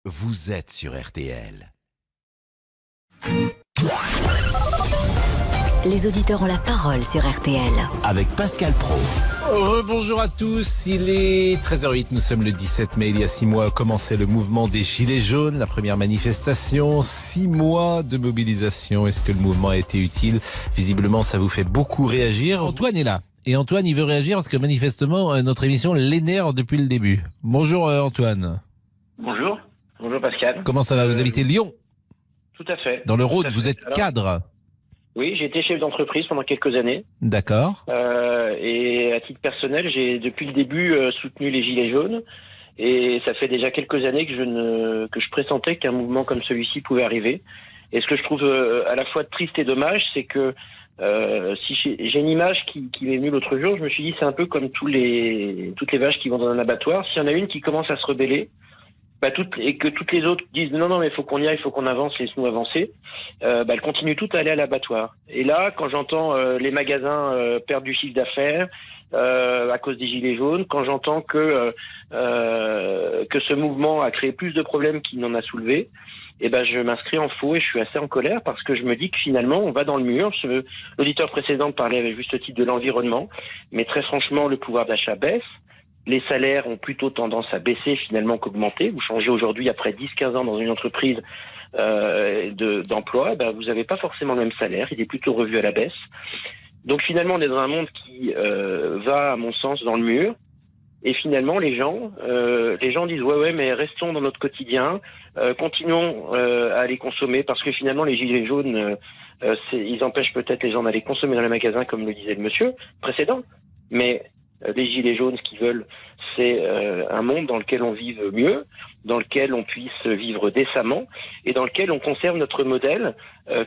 Vous êtes sur RTL. Les auditeurs ont la parole sur RTL. Avec Pascal Praud. Bonjour à tous, il est 13h08, nous sommes le 17 mai, il y a 6 mois a commencé le mouvement des Gilets jaunes, la première manifestation, 6 mois de mobilisation, est-ce que le mouvement a été utile? Visiblement ça vous fait beaucoup réagir. Antoine est là, et Antoine il veut réagir parce que manifestement notre émission l'énerve depuis le début. Bonjour Antoine. Bonjour. Bonjour Pascal. Comment ça va? Vous habitez Lyon? Tout à fait. Dans le Rhône, Tout à vous fait. êtes Alors, cadre? Oui, j'ai été chef d'entreprise pendant quelques années. D'accord. Et à titre personnel, j'ai depuis le début soutenu les Gilets jaunes. Et ça fait déjà quelques années que je pressentais qu'un mouvement comme celui-ci pouvait arriver. Et ce que je trouve à la fois triste et dommage, c'est que si j'ai une image qui m'est venue l'autre jour, je me suis dit c'est un peu comme toutes les vaches qui vont dans un abattoir. S'il y en a une qui commence à se rebeller, et que toutes les autres disent non mais il faut qu'on y aille, il faut qu'on avance, laisse-nous avancer, elles continuent toutes à aller à l'abattoir. Et là, quand j'entends les magasins perdre du chiffre d'affaires à cause des gilets jaunes, quand j'entends que ce mouvement a créé plus de problèmes qu'il n'en a soulevé, je m'inscris en faux et je suis assez en colère parce que je me dis que finalement on va dans le mur. L'auditeur précédent parlait avec juste titre de l'environnement, mais très franchement le pouvoir d'achat baisse. Les salaires ont plutôt tendance à baisser finalement qu'augmenter. Vous changez aujourd'hui après 10-15 ans dans une entreprise d'emploi, vous n'avez pas forcément le même salaire, il est plutôt revu à la baisse. Donc finalement on est dans un monde qui va à mon sens dans le mur. Et finalement les gens disent ouais mais restons dans notre quotidien, continuons à aller consommer parce que finalement les gilets jaunes ils empêchent peut-être les gens d'aller consommer dans les magasins comme le disait le monsieur précédent, mais les gilets jaunes, ce qu'ils veulent, c'est un monde dans lequel on vive mieux, dans lequel on puisse vivre décemment et dans lequel on conserve notre modèle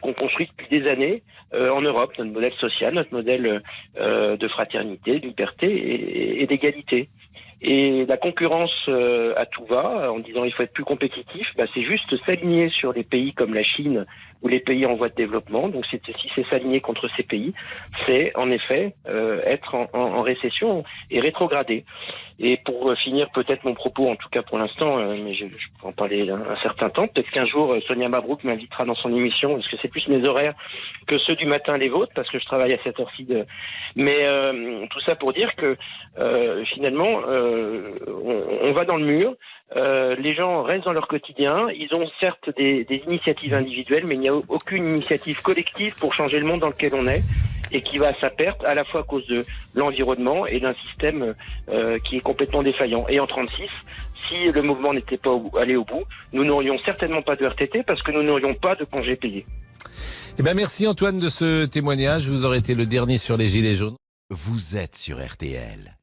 qu'on construit depuis des années en Europe, notre modèle social, notre modèle de fraternité, de liberté et d'égalité. Et la concurrence à tout va, en disant il faut être plus compétitif, c'est juste s'aligner sur des pays comme la Chine ou les pays en voie de développement. Donc si c'est s'aligner contre ces pays, c'est en effet être en récession et rétrograder. Et pour finir peut-être mon propos, en tout cas pour l'instant, mais je peux en parler un certain temps, peut-être qu'un jour Sonia Mabrouk m'invitera dans son émission, parce que c'est plus mes horaires que ceux du matin les vôtres, parce que je travaille à cette heure-ci. Mais tout ça pour dire que finalement, on va dans le mur. Les gens restent dans leur quotidien. Ils ont certes des initiatives individuelles, mais il n'y a aucune initiative collective pour changer le monde dans lequel on est et qui va à sa perte à la fois à cause de l'environnement et d'un système qui est complètement défaillant. Et en 36, si le mouvement n'était pas allé au bout, nous n'aurions certainement pas de RTT parce que nous n'aurions pas de congés payés. Merci Antoine de ce témoignage. Vous aurez été le dernier sur les Gilets jaunes. Vous êtes sur RTL.